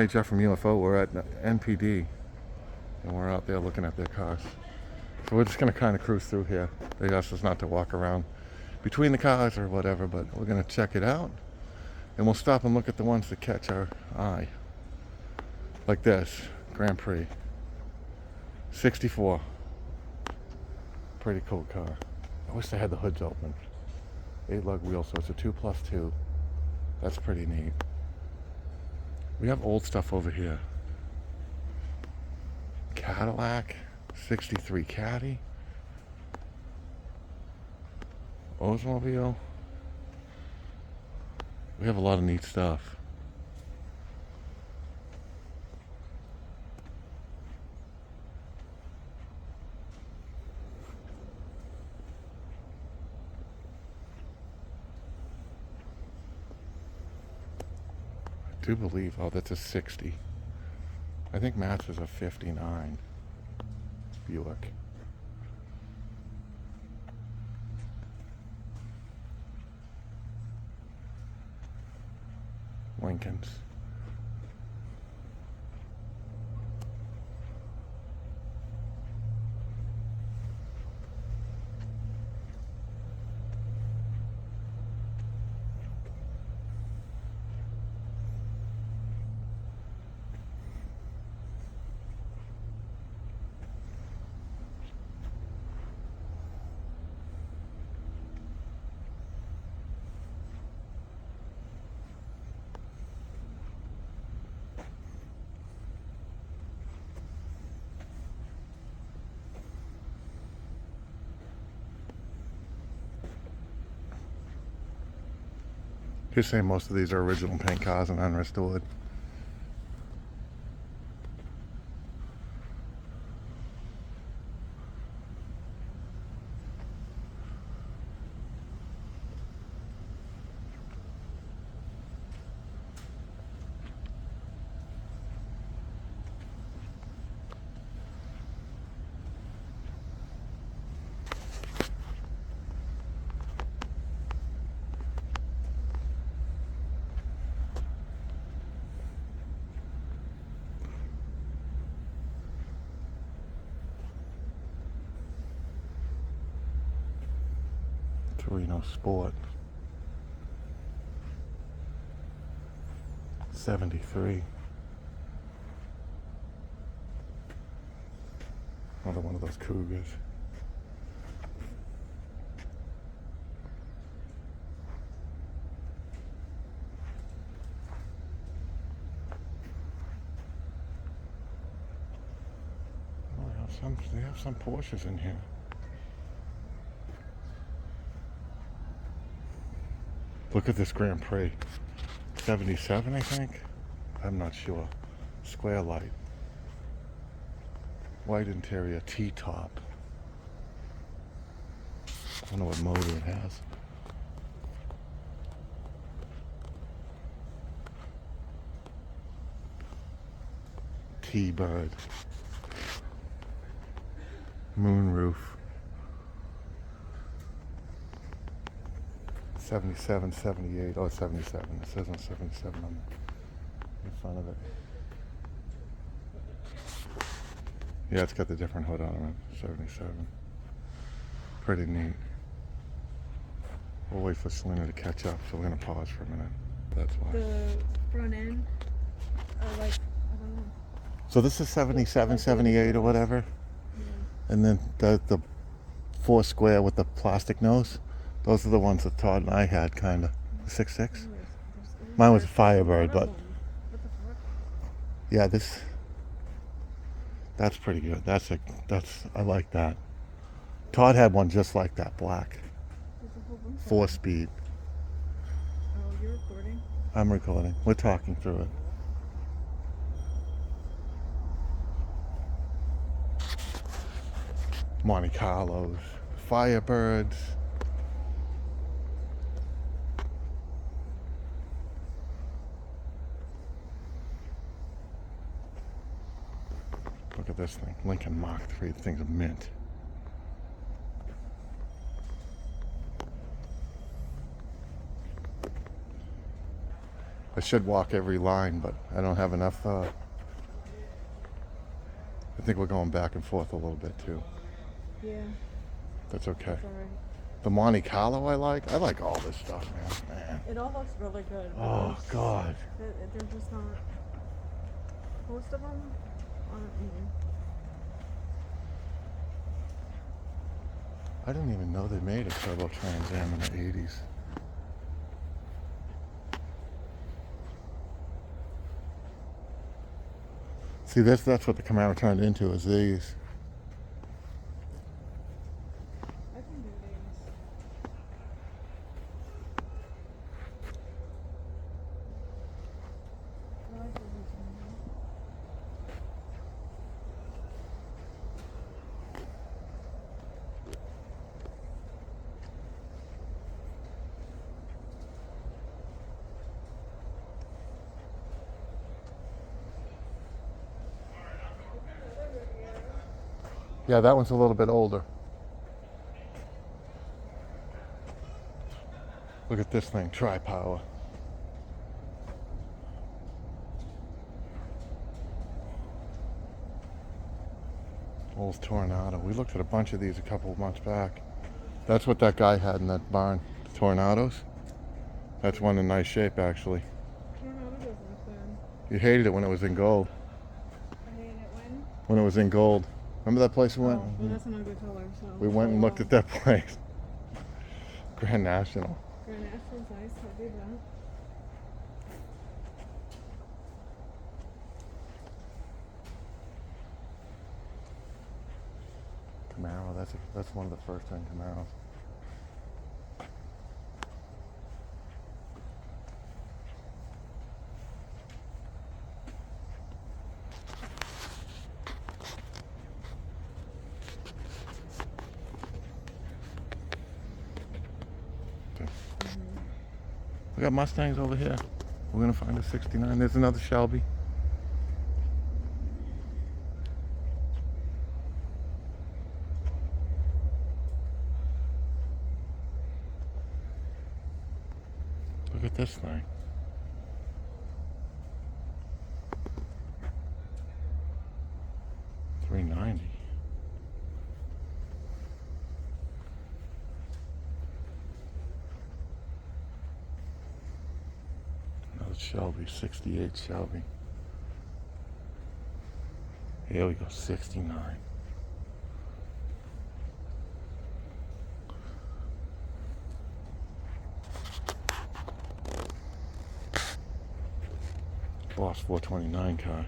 Jeff from UFO. We're at NPD, and we're out there looking at their cars. So we're just going to kind of cruise through here. They asked us not to walk around between the cars or whatever, but we're going to check it out. And we'll stop and look at the ones that catch our eye. Like this, Grand Prix. 64. Pretty cool car. I wish they had the hoods open. 8-lug wheel, so it's a 2+2. That's pretty neat. We have old stuff over here. Cadillac, 63 Caddy. Oldsmobile. We have a lot of neat stuff. I do believe, oh, that's a 60. I think Matt's is a 59 Buick. Lincolns. You're saying most of these are original paint cars and unrestored. Torino Sport. 73. Another one of those Cougars. Oh, they have some Porsches in here. Look at this Grand Prix. 77, I think? I'm not sure. Square light. White interior, T-top. I don't know what motor it has. T-Bird. Moonroof. 77, 78, oh, 77. It says on 77 on the front of it. Yeah, it's got the different hood on it, 77. Pretty neat. We'll wait for Selena to catch up, so we're going to pause for a minute. That's why. The front end, like, I don't know. So this is 77, 78 or whatever? Yeah. And then the 4 square with the plastic nose? Those are the ones that Todd and I had, kind of. The 6.6? Mine was a Firebird, but... Yeah, that's pretty good. I like that. Todd had one just like that, black. 4-speed. Oh, you're recording? I'm recording. We're talking through it. Monte Carlos, Firebirds. Look at this thing, Lincoln Mark III. The thing's a mint. I should walk every line, but I don't have enough. I think we're going back and forth a little bit too. Yeah, That's okay. it's alright. The Monte Carlo I like. I like all this stuff, man. It all looks really good. But Oh God. they're just not. Most of them aren't. I didn't even know they made a turbo Trans Am in the 80s. See, that's what the Camaro turned into, is these. I can do these. I like these ones. Yeah, that one's a little bit older. Look at this thing, tri-power. Old Tornado. We looked at a bunch of these a couple of months back. That's what that guy had in that barn, the Tornados. That's one in nice shape, actually. Tornado doesn't look bad. You hated it when it was in gold. I hate it when. When it was in gold. Remember that place we went? Oh, well, that's an ugly color. So. We went and looked at that place. Grand National. Grand National's nice. I do that. Camaro, that's one of the first time Camaros. We got Mustangs over here. We're gonna find a 69. There's another Shelby. Look at this thing. $390. Another Shelby, 68 Shelby. Here we go, 69. Boss 429 car.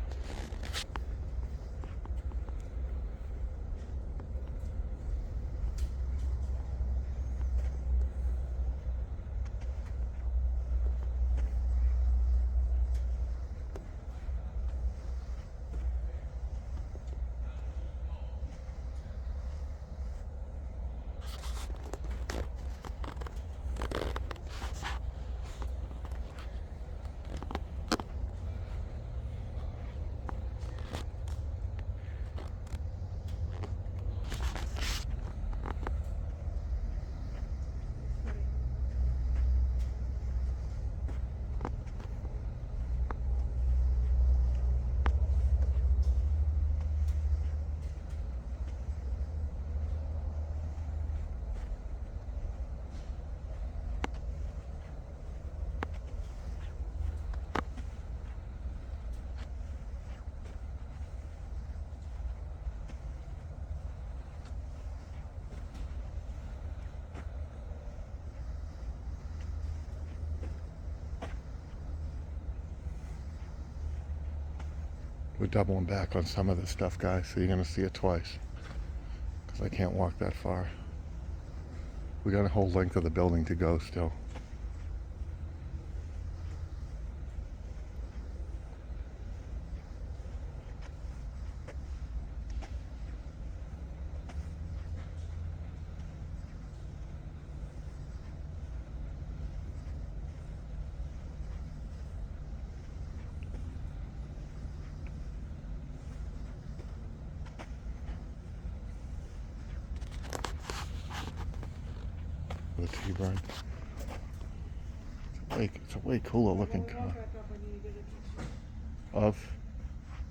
We're doubling back on some of this stuff, guys, so you're going to see it twice. Because I can't walk that far. We got a whole length of the building to go still. The T-Brine. It's a way cooler looking When we car. walk back up, I need to get a picture. Of?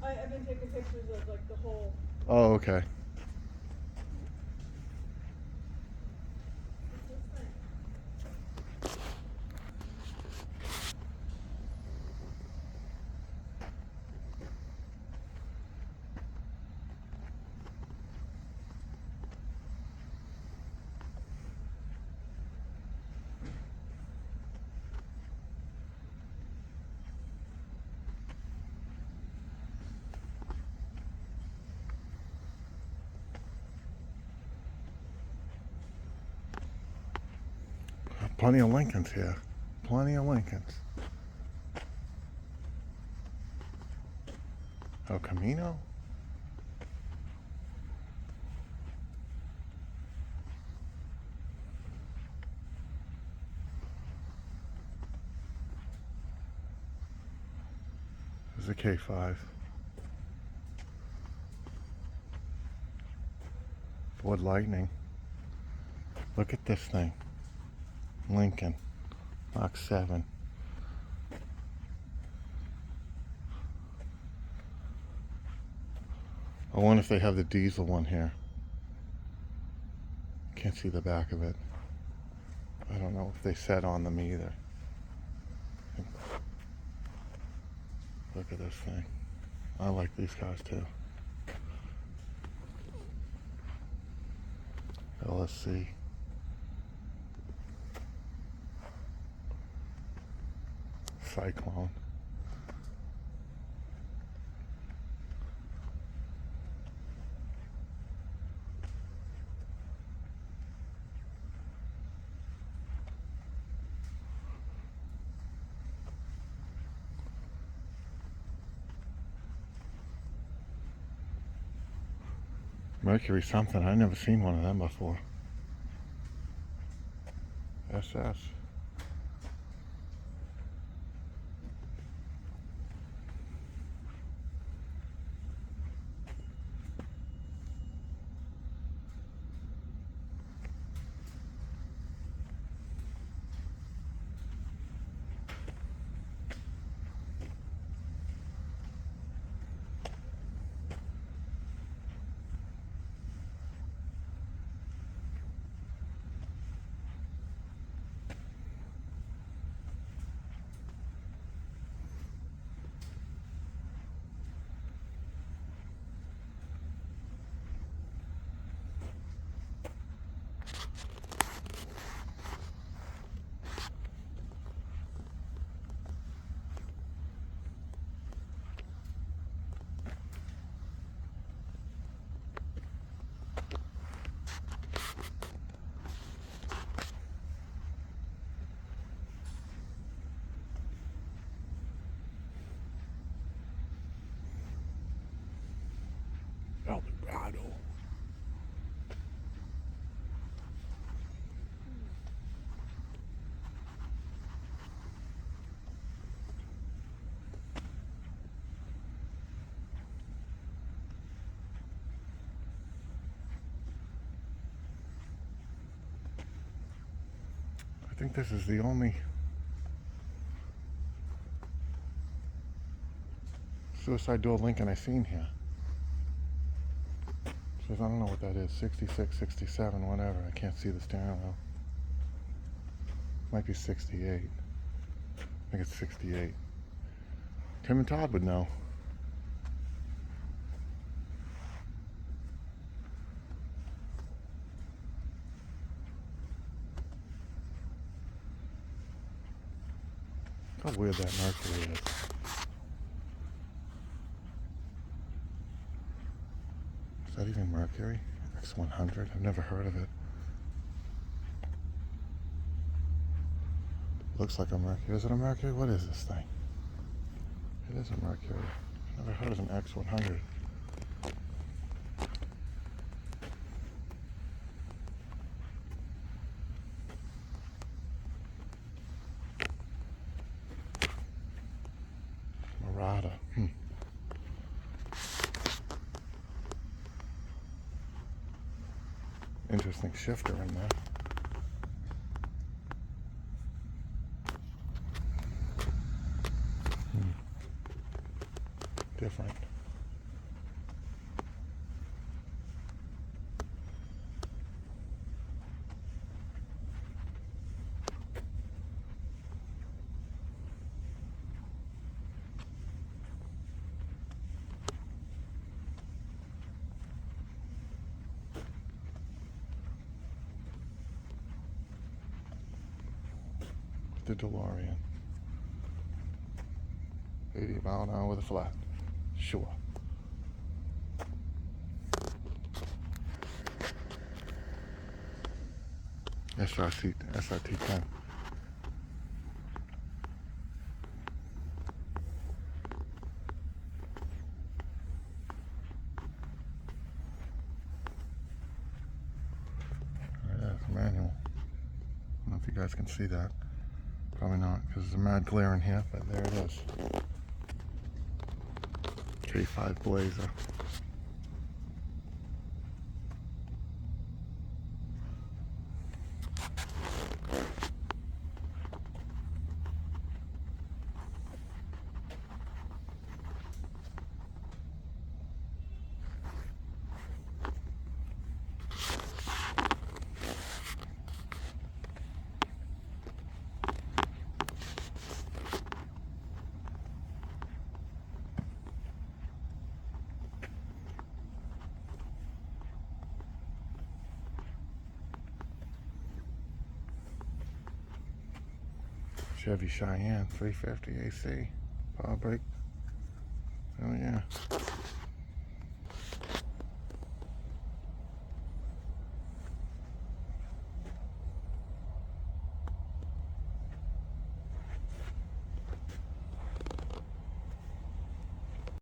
I've been taking pictures of like the whole. Oh, okay. What's this thing? Plenty of Lincolns here. Plenty of Lincolns. El Camino? There's a K5. Ford Lightning. Look at this thing. Lincoln. Mach 7. I wonder if they have the diesel one here. Can't see the back of it. I don't know if they said on them either. Look at this thing. I like these cars too. LSC. Cyclone. Mercury something. I've never seen one of them before. SS. Eldorado. I think this is the only suicide door Lincoln I've seen here. Says I don't know what that is. 66, 67, whatever. I can't see the steering wheel. Might be 68. I think it's 68. Tim and Todd would know. How weird that Mercury is. Is that even Mercury? X100? I've never heard of it. Looks like a Mercury. Is it a Mercury? What is this thing? It is a Mercury. Never heard of an X100. Murata. Interesting shifter in there. different. The DeLorean. 80 mile an hour with a flat. Sure. SRT 10. That's manual. I don't know if you guys can see that. Probably not, because there's a mad glare in here, but there it is. K5 Blazer. Chevy Cheyenne 350 AC. Power brake. Oh yeah.